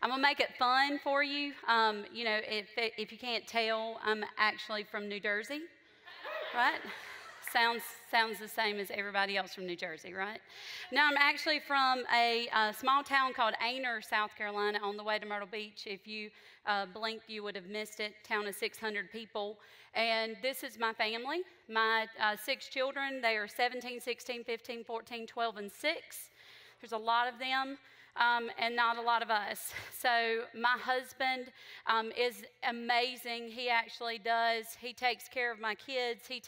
I'm going to make it fun for you. You know, if you can't tell, I'm actually from New Jersey, right? Sounds the same as everybody else from New Jersey, right? No, I'm actually from a small town called Ainer, South Carolina, on the way to Myrtle Beach. If you blinked, you would have missed it. Town of 600 people. And this is my family. My 6 children, they are 17, 16, 15, 14, 12, and 6. There's a lot of them. And not a lot of us. So my husband is amazing. He actually he takes care of my kids. He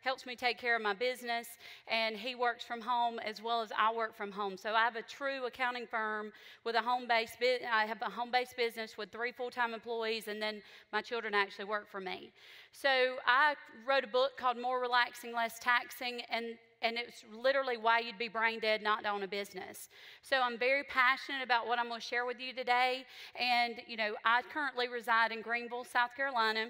helps me take care of my business, and he works from home as well as I work from home. So I have a true accounting firm with a home-based I have a home-based business with 3 full-time employees, and then my children actually work for me. So I wrote a book called More Relaxing, Less Taxing, and it's literally why you'd be brain dead not to own a business. So I'm very passionate about what I'm going to share with you today. And, you know, I currently reside in Greenville, South Carolina.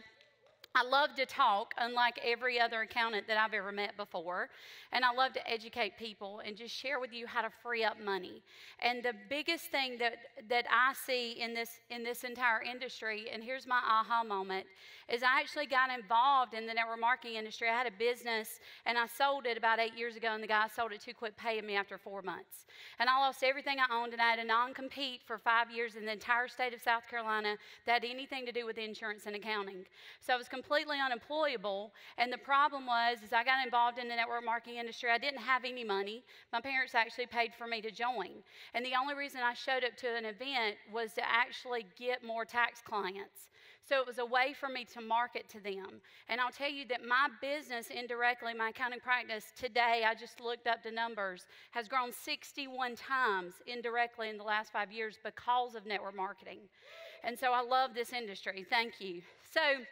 I love to talk, unlike every other accountant that I've ever met before. And I love to educate people and just share with you how to free up money. And the biggest thing that I see in this entire industry, and here's my aha moment, is I actually got involved in the network marketing industry. I had a business, and I sold it about 8 years ago, and the guy sold it to quit paying me after 4 months. And I lost everything I owned, and I had a non-compete for 5 years in the entire state of South Carolina that had anything to do with insurance and accounting. So I was completely unemployable, and the problem was I got involved in the network marketing industry. I didn't have any money. My parents actually paid for me to join, and the only reason I showed up to an event was to actually get more tax clients. So it was a way for me to market to them. And I'll tell you that my business indirectly, my accounting practice today, I just looked up the numbers, has grown 61 times indirectly in the last 5 years because of network marketing. And so I love this industry. Thank you. So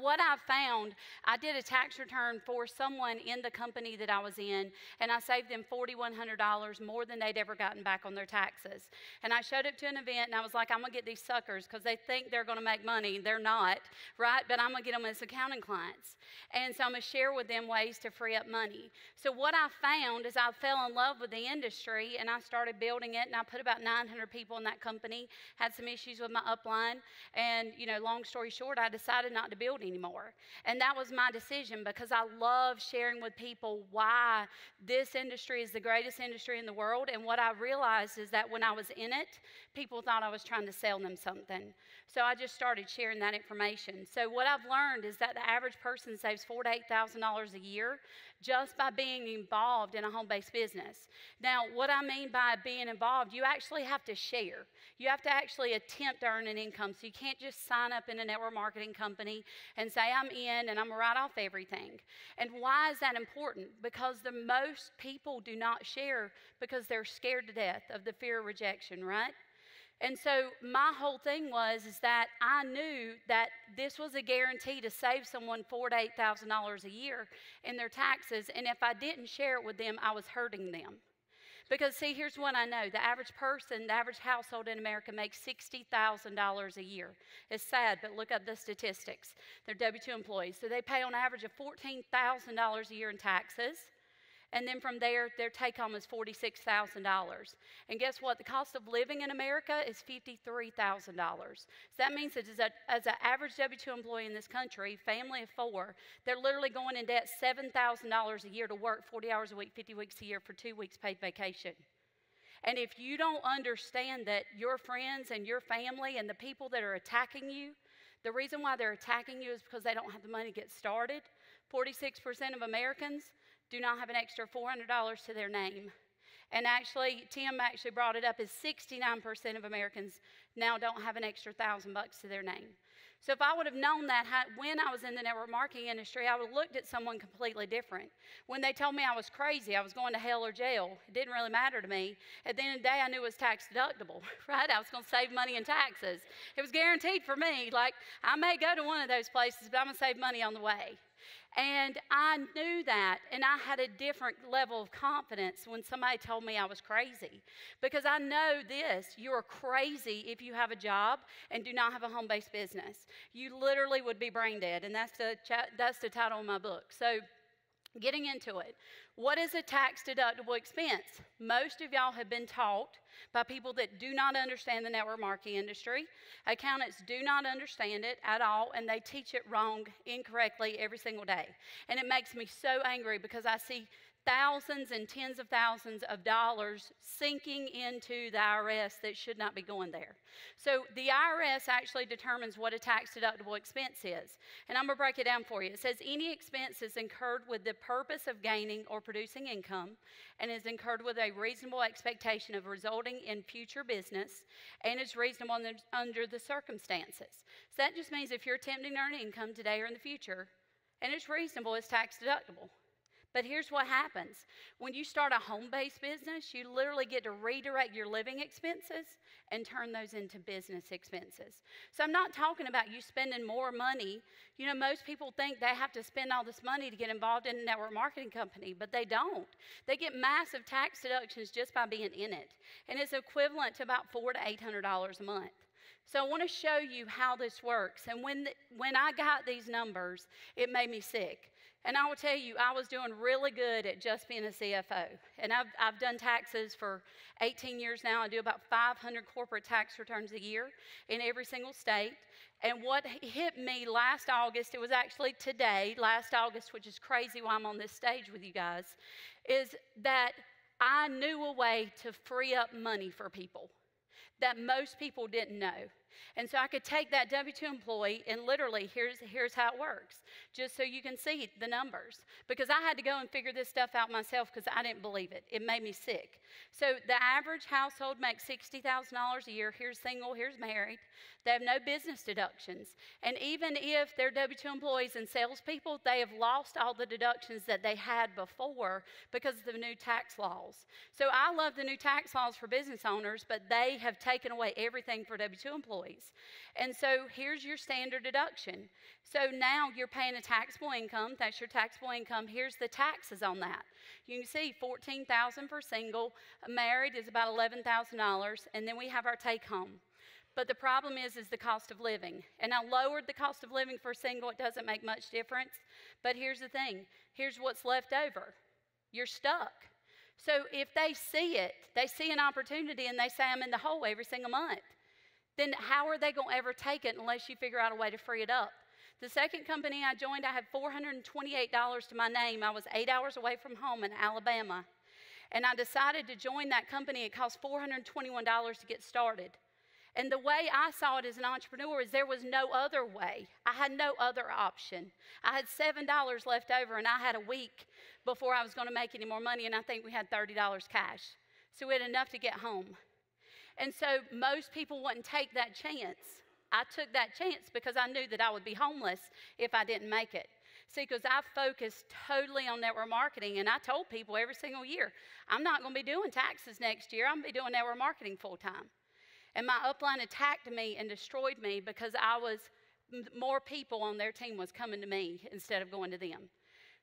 what I found, I did a tax return for someone in the company that I was in, and I saved them $4,100 more than they'd ever gotten back on their taxes. And I showed up to an event, and I was like, I'm going to get these suckers because they think they're going to make money. They're not, right? But I'm going to get them as accounting clients. And so I'm going to share with them ways to free up money. So what I found is I fell in love with the industry, and I started building it, and I put about 900 people in that company, had some issues with my upline, and, you know, long story short, I decided not to build anymore. And that was my decision because I love sharing with people why this industry is the greatest industry in the world. And what I realized is that when I was in it, people thought I was trying to sell them something. So I just started sharing that information. So what I've learned is that the average person saves $4,000 to $8,000 a year just by being involved in a home-based business. Now, what I mean by being involved, you actually have to share. You have to actually attempt to earn an income. So you can't just sign up in a network marketing company and say, I'm in and I'm going to write off everything. And why is that important? Because the most people do not share because they're scared to death of the fear of rejection, right? And so my whole thing is that I knew that this was a guarantee to save someone $4,000 to $8,000 a year in their taxes. And if I didn't share it with them, I was hurting them. Because, see, here's what I know. The average person, the average household in America makes $60,000 a year. It's sad, but look up the statistics. They're W-2 employees. So they pay on average of $14,000 a year in taxes. And then from there, their take-home is $46,000. And guess what? The cost of living in America is $53,000. So that means that as an average W-2 employee in this country, family of 4, they're literally going in debt $7,000 a year to work 40 hours a week, 50 weeks a year for 2 weeks paid vacation. And if you don't understand that your friends and your family and the people that are attacking you, the reason why they're attacking you is because they don't have the money to get started. 46% of Americans do not have an extra $400 to their name. And actually, Tim actually brought it up as 69% of Americans now don't have an extra $1,000 to their name. So if I would have known that when I was in the network marketing industry, I would have looked at someone completely different. When they told me I was crazy, I was going to hell or jail, it didn't really matter to me. At the end of the day, I knew it was tax deductible, right? I was going to save money in taxes. It was guaranteed for me. Like, I may go to one of those places, but I'm going to save money on the way. And I knew that, and I had a different level of confidence when somebody told me I was crazy. Because I know this, you're crazy if you have a job and do not have a home-based business. You literally would be brain dead, and that's the title of my book. So Getting into it, what is a tax-deductible expense? Most of y'all have been taught by people that do not understand the network marketing industry. Accountants do not understand it at all, and they teach it wrong, incorrectly every single day. And it makes me so angry because I see thousands and tens of thousands of dollars sinking into the IRS that should not be going there. So the IRS actually determines what a tax-deductible expense is. And I'm going to break it down for you. It says any expense is incurred with the purpose of gaining or producing income and is incurred with a reasonable expectation of resulting in future business and is reasonable under the circumstances. So that just means if you're attempting to earn income today or in the future and it's reasonable, it's tax-deductible. But here's what happens. When you start a home-based business, you literally get to redirect your living expenses and turn those into business expenses. So I'm not talking about you spending more money. You know, most people think they have to spend all this money to get involved in a network marketing company, but they don't. They get massive tax deductions just by being in it. And it's equivalent to about $400 to $800 a month. So I want to show you how this works. And when I got these numbers, it made me sick. And I will tell you, I was doing really good at just being a CFO. And I've done taxes for 18 years now. I do about 500 corporate tax returns a year in every single state. And what hit me last August, it was actually today, last August, which is crazy why I'm on this stage with you guys, is that I knew a way to free up money for people that most people didn't know. And so I could take that W-2 employee and literally, here's how it works, just so you can see the numbers. Because I had to go and figure this stuff out myself because I didn't believe it. It made me sick. So the average household makes $60,000 a year. Here's single, here's married. They have no business deductions. And even if they're W-2 employees and salespeople, they have lost all the deductions that they had before because of the new tax laws. So I love the new tax laws for business owners, but they have taken away everything for W-2 employees. And so here's your standard deduction. So now you're paying a taxable income. That's your taxable income. Here's the taxes on that. You can see $14,000 for single. Married is about $11,000. And then we have our take home. But the problem is the cost of living. And I lowered the cost of living for single. It doesn't make much difference. But here's the thing. Here's what's left over. You're stuck. So if they see it, they see an opportunity and they say, I'm in the hole every single month, then how are they going to ever take it unless you figure out a way to free it up? The second company I joined, I had $428 to my name. I was 8 hours away from home in Alabama. And I decided to join that company. It cost $421 to get started. And the way I saw it as an entrepreneur is there was no other way. I had no other option. I had $7 left over, and I had a week before I was going to make any more money, and I think we had $30 cash. So we had enough to get home. And so most people wouldn't take that chance. I took that chance because I knew that I would be homeless if I didn't make it. See, because I focused totally on network marketing, and I told people every single year, I'm not going to be doing taxes next year. I'm going to be doing network marketing full time. And my upline attacked me and destroyed me because more people on their team was coming to me instead of going to them.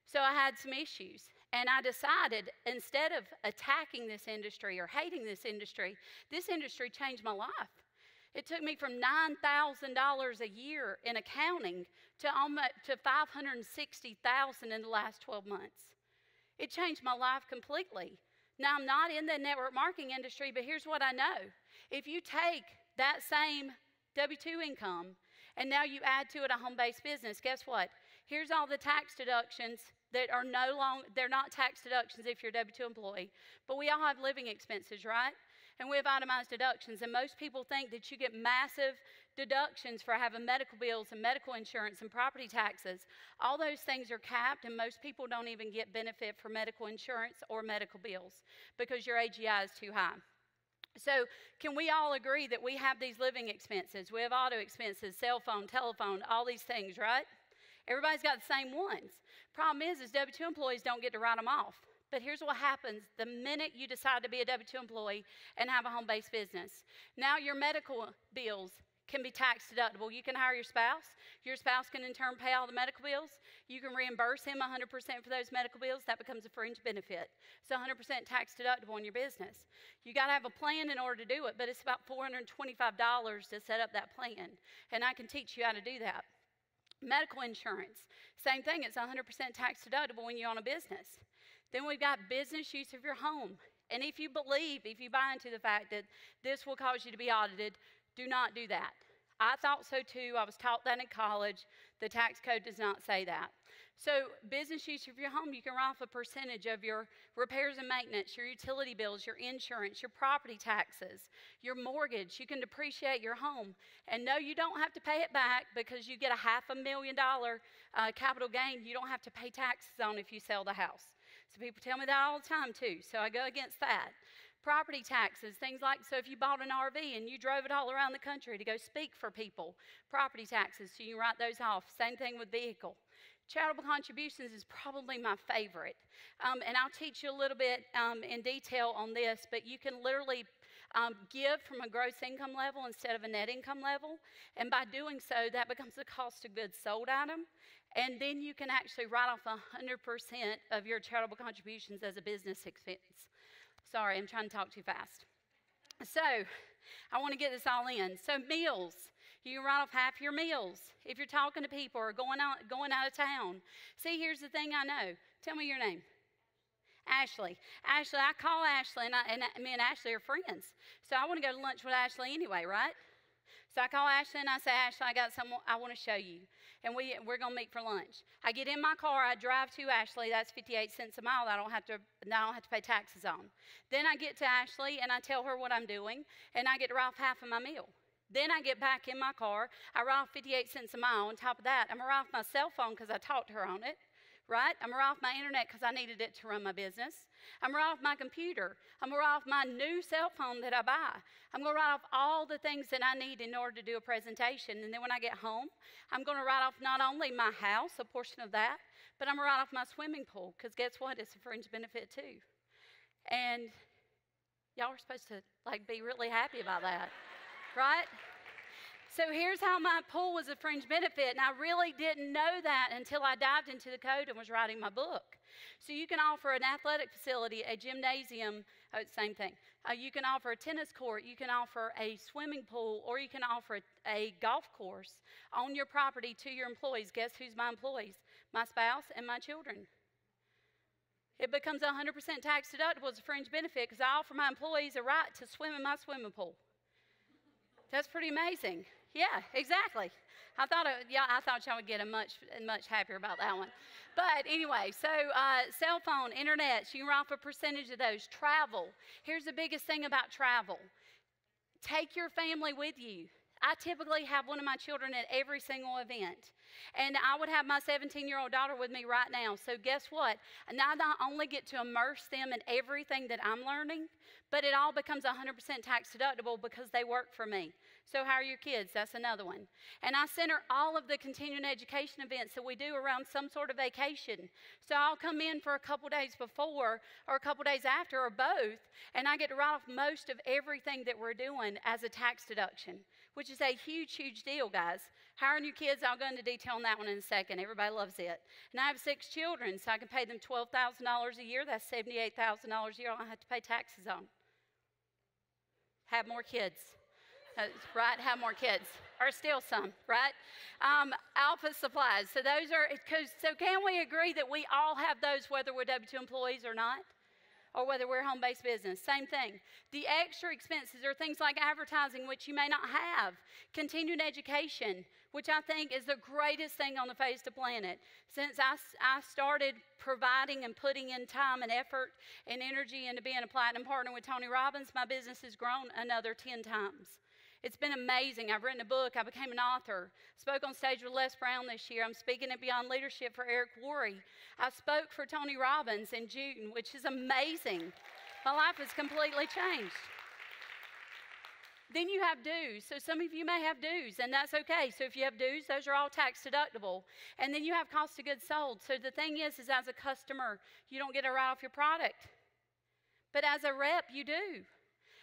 So I had some issues. And I decided, instead of attacking this industry or hating this industry changed my life. It took me from $9,000 a year in accounting to almost to $560,000 in the last 12 months. It changed my life completely. Now, I'm not in the network marketing industry, but here's what I know. If you take that same W-2 income and now you add to it a home-based business, guess what? Here's all the tax deductions that are they're not tax deductions if you're a W-2 employee, but we all have living expenses, right? And we have itemized deductions, and most people think that you get massive deductions for having medical bills and medical insurance and property taxes. All those things are capped, and most people don't even get benefit for medical insurance or medical bills because your AGI is too high. So can we all agree that we have these living expenses? We have auto expenses, cell phone, telephone, all these things, right? Everybody's got the same ones. Problem is W-2 employees don't get to write them off. But here's what happens the minute you decide to be a W-2 employee and have a home-based business. Now your medical bills can be tax deductible. You can hire your spouse. Your spouse can in turn pay all the medical bills. You can reimburse him 100% for those medical bills. That becomes a fringe benefit. So 100% tax deductible in your business. You got to have a plan in order to do it, but it's about $425 to set up that plan. And I can teach you how to do that. Medical insurance, same thing. It's 100% tax deductible when you own a business. Then we've got business use of your home. And if you buy into the fact that this will cause you to be audited, do not do that. I thought so too. I was taught that in college. The tax code does not say that. So business use of your home, you can write off a percentage of your repairs and maintenance, your utility bills, your insurance, your property taxes, your mortgage. You can depreciate your home. And no, you don't have to pay it back because you get a $500,000 capital gain. You don't have to pay taxes on if you sell the house. So people tell me that all the time too. So I go against that. Property taxes, things like, so if you bought an RV and you drove it all around the country to go speak for people, property taxes, so you can write those off. Same thing with vehicle. Charitable contributions is probably my favorite. And I'll teach you a little bit in detail on this, but you can literally give from a gross income level instead of a net income level. And by doing so, that becomes a cost of goods sold item. And then you can actually write off 100% of your charitable contributions as a business expense. Sorry, I'm trying to talk too fast. So I want to get this all in. So meals, you can write off half your meals if you're talking to people or going out of town. See, here's the thing I know. Tell me your name. Ashley. Ashley, I call Ashley, and me and Ashley are friends. So I want to go to lunch with Ashley anyway, right? So I call Ashley and I say, Ashley, I got something I want to show you. And we're going to meet for lunch. I get in my car, I drive to Ashley. That's 58 cents a mile that I don't have to pay taxes on. Then I get to Ashley and I tell her what I'm doing, and I get to write off half of my meal. Then I get back in my car, I write off 58 cents a mile. On top of that, I'm going to write off my cell phone because I talked to her on it. Right? I'm going to write off my internet because I needed it to run my business. I'm going to write off my computer. I'm going to write off my new cell phone that I buy. I'm going to write off all the things that I need in order to do a presentation. And then when I get home, I'm going to write off not only my house, a portion of that, but I'm going to write off my swimming pool because guess what? It's a fringe benefit too. And y'all are supposed to be really happy about that, right? So here's how my pool was a fringe benefit, and I really didn't know that until I dived into the code and was writing my book. So you can offer an athletic facility, a gymnasium, same thing. You can offer a tennis court, you can offer a swimming pool, or you can offer a golf course on your property to your employees. Guess who's my employees? My spouse and my children. It becomes 100% tax deductible as a fringe benefit because I offer my employees a right to swim in my swimming pool. That's pretty amazing. Yeah, exactly. I thought y'all would get much happier about that one. But anyway, so cell phone, internet, you can write off a percentage of those. Travel. Here's the biggest thing about travel. Take your family with you. I typically have one of my children at every single event. And I would have my 17-year-old daughter with me right now. So guess what? And I not only get to immerse them in everything that I'm learning, but it all becomes 100% tax deductible because they work for me. So how are your kids? That's another one. And I center all of the continuing education events that we do around some sort of vacation. So I'll come in for a couple days before or a couple days after or both, and I get to write off most of everything that we're doing as a tax deduction, which is a huge, huge deal, guys. Hiring your kids, I'll go into detail on that one in a second. Everybody loves it. And I have 6 children, so I can pay them $12,000 a year. That's $78,000 a year I don't have to pay taxes on. Have more kids. Right? Have more kids. Or steal some, right? Alpha supplies. So those are, so can we agree that we all have those whether we're W-2 employees or not? Or whether we're home-based business, same thing. The extra expenses are things like advertising, which you may not have. Continuing education, which I think is the greatest thing on the face of the planet. Since I started providing and putting in time and effort and energy into being a platinum partner with Tony Robbins, my business has grown another 10 times. It's been amazing. I've written a book. I became an author. Spoke on stage with Les Brown this year. I'm speaking at Beyond Leadership for Eric Worre. I spoke for Tony Robbins in June, which is amazing. My life has completely changed. Then you have dues. So some of you may have dues, and that's okay. So if you have dues, those are all tax deductible. And then you have cost of goods sold. So the thing is as a customer, you don't get to write off your product. But as a rep, you do.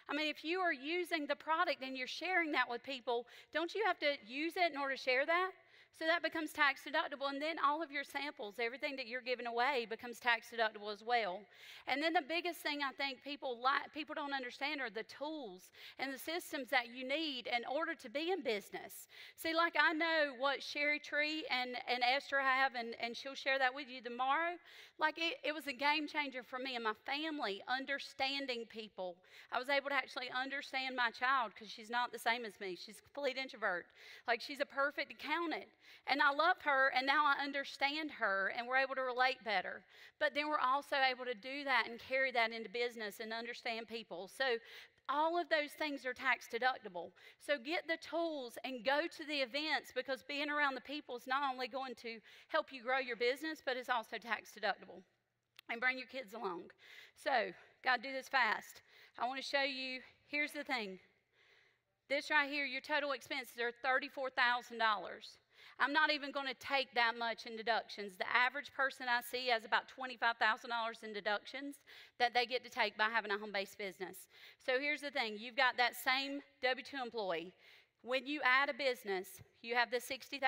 I mean, if you are using the product and you're sharing that with people, don't you have to use it in order to share that? So that becomes tax deductible, and then all of your samples, everything that you're giving away becomes tax deductible as well. And then the biggest thing I think people don't understand are the tools and the systems that you need in order to be in business. See, like I know what Sherry Tree and Esther have, and she'll share that with you tomorrow. Like it was a game changer for me and my family, understanding people. I was able to actually understand my child because she's not the same as me. She's a complete introvert. Like she's a perfect accountant. And I love her, and now I understand her, and we're able to relate better. But then we're also able to do that and carry that into business and understand people. So all of those things are tax deductible. So get the tools and go to the events, because being around the people is not only going to help you grow your business, but it's also tax deductible. And bring your kids along. So, got to do this fast. I want to show you, here's the thing. This right here, your total expenses are $34,000. I'm not even going to take that much in deductions. The average person I see has about $25,000 in deductions that they get to take by having a home-based business. So here's the thing. You've got that same W-2 employee. When you add a business, you have the $60,000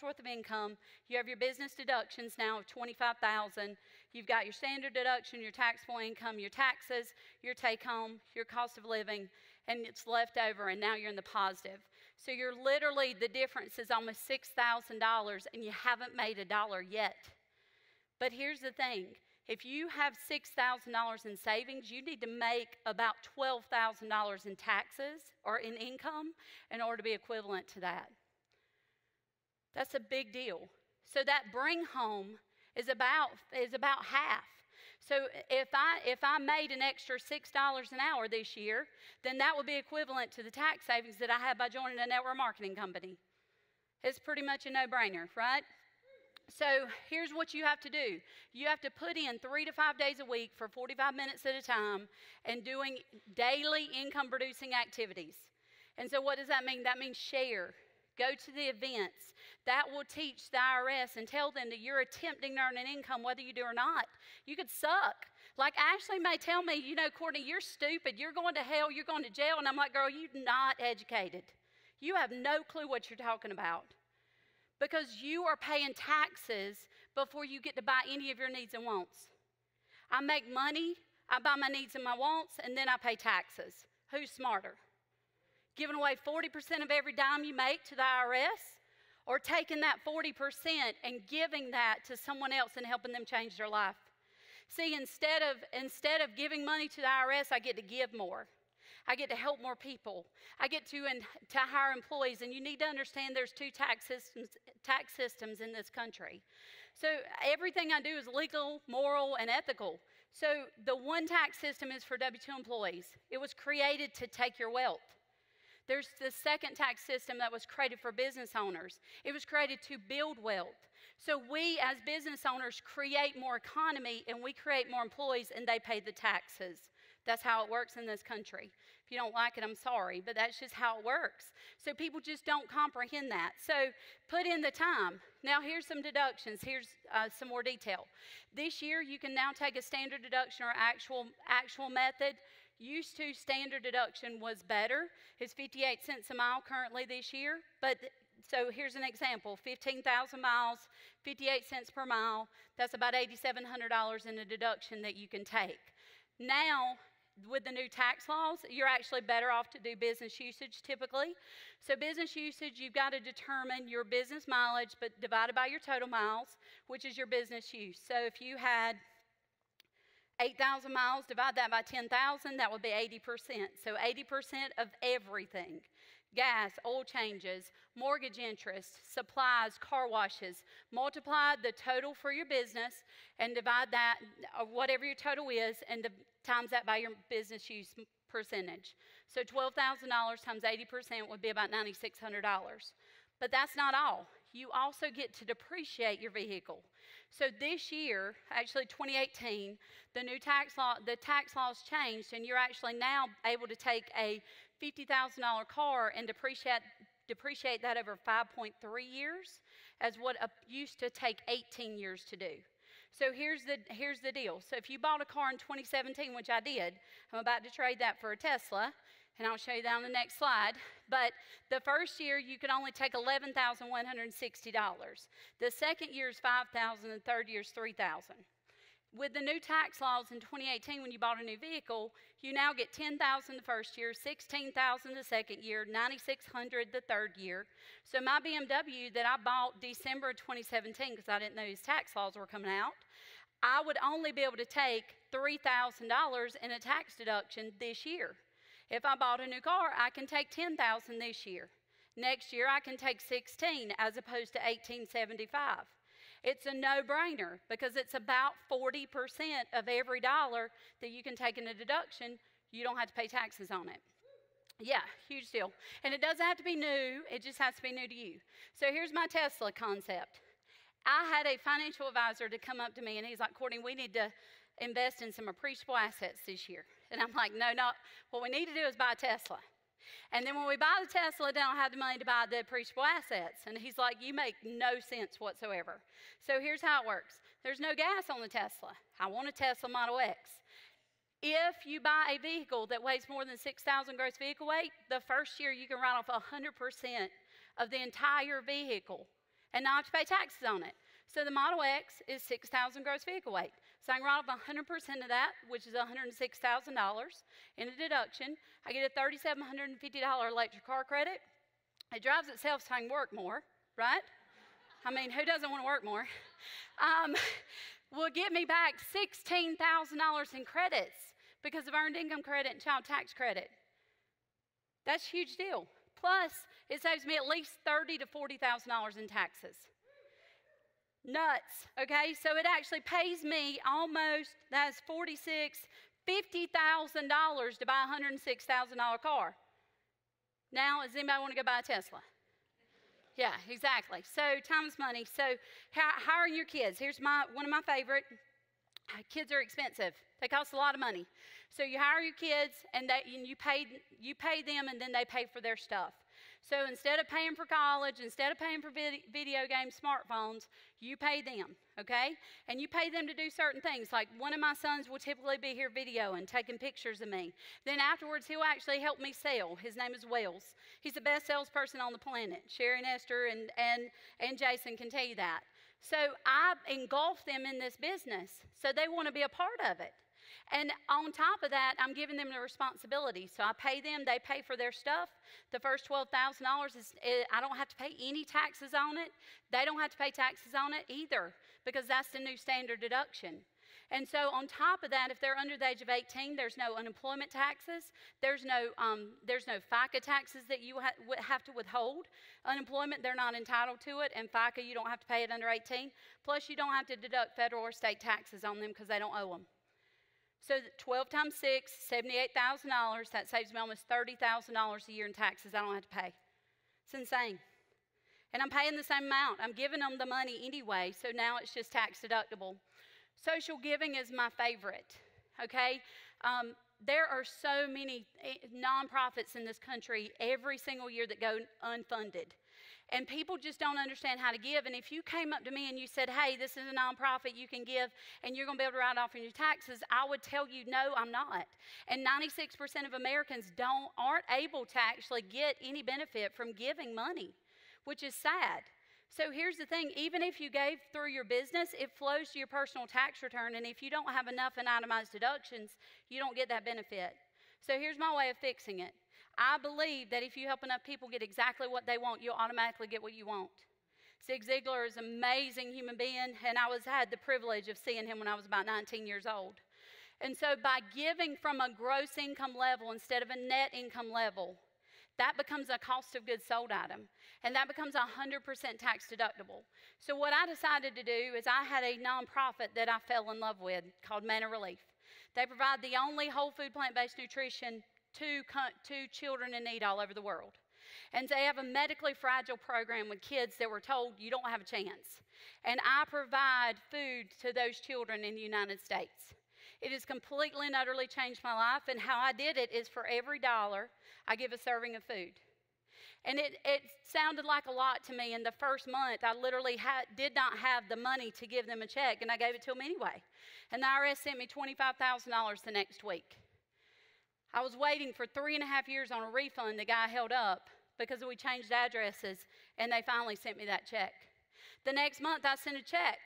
worth of income. You have your business deductions now of $25,000. You've got your standard deduction, your taxable income, your taxes, your take-home, your cost of living, and it's left over, and now you're in the positive. So you're literally, the difference is almost $6,000, and you haven't made a dollar yet. But here's the thing. If you have $6,000 in savings, you need to make about $12,000 in taxes or in income in order to be equivalent to that. That's a big deal. So that bring home is about half. So if I made an extra $6 an hour this year, then that would be equivalent to the tax savings that I had by joining a network marketing company. It's pretty much a no-brainer, right? So here's what you have to do. You have to put in 3 to 5 days a week for 45 minutes at a time and doing daily income-producing activities. And so what does that mean? That means share. Go to the events. That will teach the IRS and tell them that you're attempting to earn an income whether you do or not. You could suck. Like Ashley may tell me, you know, Courtney, you're stupid. You're going to hell. You're going to jail. And I'm like, girl, you're not educated. You have no clue what you're talking about. Because you are paying taxes before you get to buy any of your needs and wants. I make money, I buy my needs and my wants, and then I pay taxes. Who's smarter? Giving away 40% of every dime you make to the IRS, or taking that 40% and giving that to someone else and helping them change their life? See, instead of giving money to the IRS, I get to give more. I get to help more people. I get to hire employees, and you need to understand there's 2 tax systems in this country. So everything I do is legal, moral, and ethical. So the one tax system is for W-2 employees. It was created to take your wealth. There's the second tax system that was created for business owners. It was created to build wealth. So we as business owners create more economy, and we create more employees, and they pay the taxes. That's how it works in this country. If you don't like it, I'm sorry, but that's just how it works. So people just don't comprehend that. So put in the time. Now here's some deductions. Here's some more detail. This year you can now take a standard deduction or actual method. Used to, standard deduction was better. It's 58 cents a mile currently this year. But so here's an example. 15,000 miles, 58 cents per mile. That's about $8,700 in a deduction that you can take. Now, with the new tax laws, you're actually better off to do business usage typically. So business usage, you've got to determine your business mileage, but divided by your total miles, which is your business use. So if you had 8,000 miles, divide that by 10,000, that would be 80%. So 80% of everything. Gas, oil changes, mortgage interest, supplies, car washes. Multiply the total for your business and divide that, whatever your total is, and times that by your business use percentage. So $12,000 times 80% would be about $9,600. But that's not all. You also get to depreciate your vehicle. So this year, actually 2018, the tax laws changed, and you're actually now able to take a $50,000 car and depreciate that over 5.3 years, as what used to take 18 years to do. So here's the deal. So if you bought a car in 2017, which I did, I'm about to trade that for a Tesla, And I'll show you that on the next slide. But the first year, you could only take $11,160. The second year is $5,000, and the third year is $3,000. With the new tax laws in 2018, when you bought a new vehicle, you now get $10,000 the first year, $16,000 the second year, $9,600 the third year. So my BMW that I bought December 2017, because I didn't know these tax laws were coming out, I would only be able to take $3,000 in a tax deduction this year. If I bought a new car, I can take $10,000 this year. Next year, I can take $16,000 as opposed to $1,875. It's a no-brainer because it's about 40% of every dollar that you can take in a deduction. You don't have to pay taxes on it. Yeah, huge deal. And it doesn't have to be new. It just has to be new to you. So here's my Tesla concept. I had a financial advisor to come up to me, and he's like, Courtney, we need to invest in some appreciable assets this year. And I'm like, no, what we need to do is buy a Tesla. And then when we buy the Tesla, they don't have the money to buy the appreciable assets. And he's like, you make no sense whatsoever. So here's how it works. There's no gas on the Tesla. I want a Tesla Model X. If you buy a vehicle that weighs more than 6,000 gross vehicle weight, the first year you can write off 100% of the entire vehicle and not have to pay taxes on it. So the Model X is 6,000 gross vehicle weight. So I can write off 100% of that, which is $106,000 in a deduction. I get a $3,750 electric car credit. It drives itself so I can work more, right? I mean, who doesn't want to work more? Will get me back $16,000 in credits because of earned income credit and child tax credit. That's a huge deal. Plus, it saves me at least $30,000 to $40,000 in taxes. Nuts, okay? So it actually pays me almost, that's $50,000 to buy a $106,000 car. Now, does anybody want to go buy a Tesla? Yeah, exactly. So time is money. So hiring your kids. Here's one of my favorite. Kids are expensive. They cost a lot of money. So you hire your kids, and you pay them, and then they pay for their stuff. So instead of paying for college, instead of paying for video games, smartphones, you pay them, okay? And you pay them to do certain things. Like one of my sons will typically be here videoing, taking pictures of me. Then afterwards, he'll actually help me sell. His name is Wells. He's the best salesperson on the planet. Sherry and Esther and Jason can tell you that. So I engulf them in this business, so they want to be a part of it. And on top of that, I'm giving them the responsibility. So I pay them, they pay for their stuff. The first $12,000 I don't have to pay any taxes on it. They don't have to pay taxes on it either because that's the new standard deduction. And so on top of that, if they're under the age of 18, there's no unemployment taxes. There's no FICA taxes that you have to withhold. Unemployment, they're not entitled to it. And FICA, you don't have to pay it under 18. Plus, you don't have to deduct federal or state taxes on them because they don't owe them. So 12 times 6, $78,000. That saves me almost $30,000 a year in taxes I don't have to pay. It's insane. And I'm paying the same amount. I'm giving them the money anyway, so now it's just tax deductible. Social giving is my favorite, okay? There are so many nonprofits in this country every single year that go unfunded. And people just don't understand how to give. And if you came up to me and you said, hey, this is a nonprofit you can give and you're going to be able to write off on your taxes, I would tell you, no, I'm not. And 96% of Americans aren't able to actually get any benefit from giving money, which is sad. So here's the thing, even if you gave through your business, it flows to your personal tax return. And if you don't have enough in itemized deductions, you don't get that benefit. So here's my way of fixing it. I believe that if you help enough people get exactly what they want, you'll automatically get what you want. Zig Ziglar is an amazing human being, and I had the privilege of seeing him when I was about 19 years old. And so by giving from a gross income level instead of a net income level, that becomes a cost of goods sold item, and that becomes 100% tax deductible. So what I decided to do is I had a nonprofit that I fell in love with called Manna Relief. They provide the only whole food plant-based nutrition to children in need all over the world. And they have a medically fragile program with kids that were told you don't have a chance. And I provide food to those children in the United States. It has completely and utterly changed my life, and how I did it is for every $1, I give a serving of food. And it sounded like a lot to me. In the first month, I literally did not have the money to give them a check, and I gave it to them anyway. And the IRS sent me $25,000 the next week. I was waiting for 3.5 years on a refund the guy held up because we changed addresses, and they finally sent me that check. The next month, I sent a check.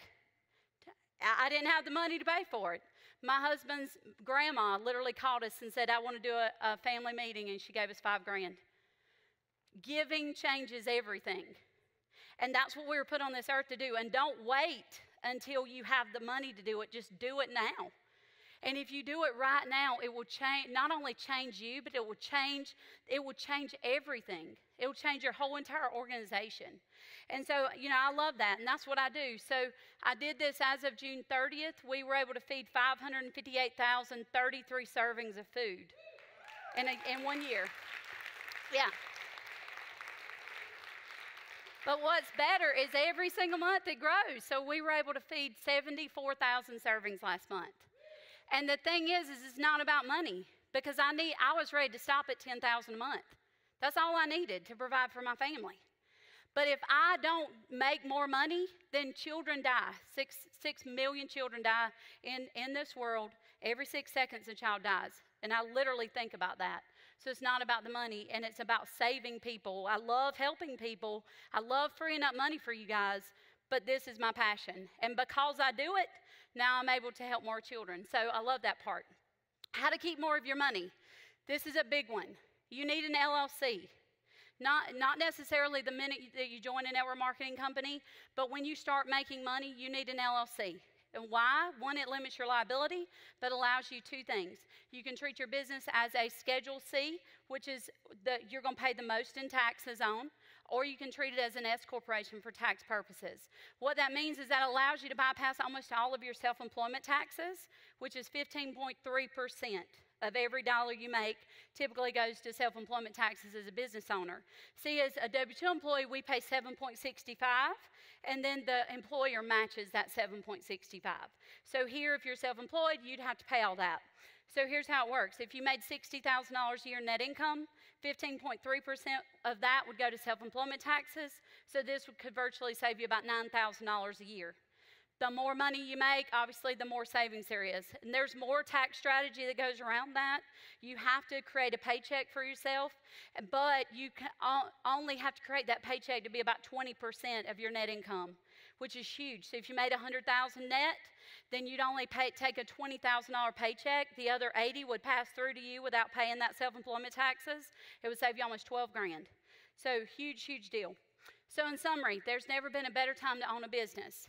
I didn't have the money to pay for it. My husband's grandma literally called us and said, I want to do a family meeting, and she gave us $5,000. Giving changes everything. And that's what we were put on this earth to do. And don't wait until you have the money to do it. Just do it now. And if you do it right now, it will change, not only change you, but it will change everything. It will change your whole entire organization. And so, I love that, and that's what I do. So I did this as of June 30th. We were able to feed 558,033 servings of food in 1 year. Yeah. But what's better is every single month it grows. So we were able to feed 74,000 servings last month. And the thing is it's not about money, because I was ready to stop at $10,000 a month. That's all I needed to provide for my family. But if I don't make more money, then children die. 6 million children die in this world. Every 6 seconds a child dies. And I literally think about that. So it's not about the money, and it's about saving people. I love helping people. I love freeing up money for you guys, but this is my passion. And because I do it, now I'm able to help more children. So I love that part. How to keep more of your money. This is a big one. You need an LLC. Not necessarily the minute that you join a network marketing company, but when you start making money, you need an LLC. And why? One, it limits your liability, but allows you two things. You can treat your business as a Schedule C, which is you're going to pay the most in taxes on, or you can treat it as an S corporation for tax purposes. What that means is that allows you to bypass almost all of your self-employment taxes, which is 15.3% of every dollar you make typically goes to self-employment taxes as a business owner. See, as a W-2 employee, we pay 7.65, and then the employer matches that 7.65. So here, if you're self-employed, you'd have to pay all that. So here's how it works. If you made $60,000 a year net income, 15.3% of that would go to self-employment taxes. So this could virtually save you about $9,000 a year. The more money you make, obviously, the more savings there is. And there's more tax strategy that goes around that. You have to create a paycheck for yourself, but you can only have to create that paycheck to be about 20% of your net income, which is huge. So if you made $100,000 net, then you'd only take a $20,000 paycheck. The other 80 would pass through to you without paying that self-employment taxes. It would save you almost $12,000. So huge, huge deal. So in summary, there's never been a better time to own a business.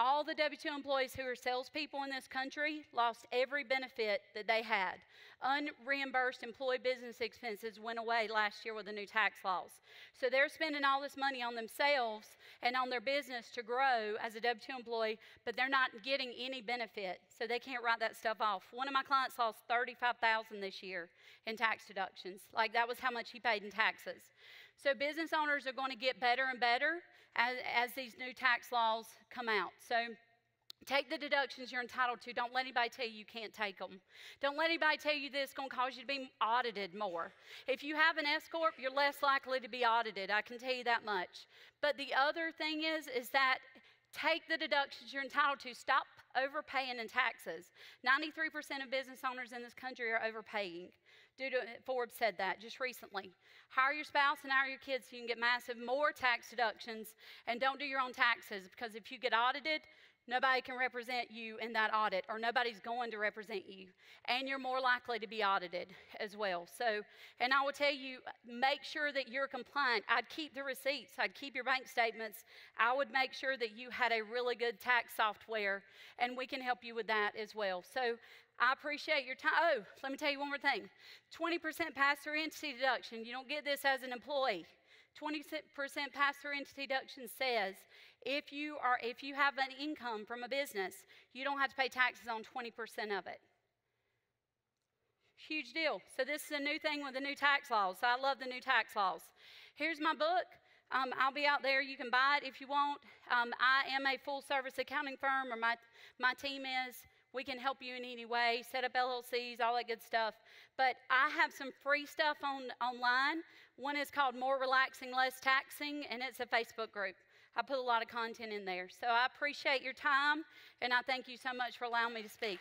All the W-2 employees who are salespeople in this country lost every benefit that they had. Unreimbursed employee business expenses went away last year with the new tax laws. So they're spending all this money on themselves and on their business to grow as a W-2 employee, but they're not getting any benefit, so they can't write that stuff off. One of my clients lost $35,000 this year in tax deductions. Like, that was how much he paid in taxes. So business owners are going to get better and better as these new tax laws come out. So take the deductions you're entitled to. Don't let anybody tell you can't take them. Don't let anybody tell you that it's going to cause you to be audited more. If you have an S Corp, you're less likely to be audited. I can tell you that much. But the other thing is that take the deductions you're entitled to. Stop overpaying in taxes. 93% of business owners in this country are overpaying. Forbes said that just recently. Hire your spouse and hire your kids so you can get more tax deductions, and don't do your own taxes, because if you get audited, nobody can represent you in that audit, or nobody's going to represent you, and you're more likely to be audited as well. So, and I will tell you, make sure that you're compliant. I'd keep the receipts. I'd keep your bank statements. I would make sure that you had a really good tax software, and we can help you with that as well. So I appreciate your time. Oh, let me tell you one more thing. 20% pass-through entity deduction. You don't get this as an employee. 20% pass-through entity deduction says if you have an income from a business, you don't have to pay taxes on 20% of it. Huge deal. So this is a new thing with the new tax laws. So I love the new tax laws. Here's my book. I'll be out there. You can buy it if you want. I am a full-service accounting firm, or my team is. We can help you in any way, set up LLCs, all that good stuff. But I have some free stuff online. One is called More Relaxing, Less Taxing, and it's a Facebook group. I put a lot of content in there. So I appreciate your time, and I thank you so much for allowing me to speak.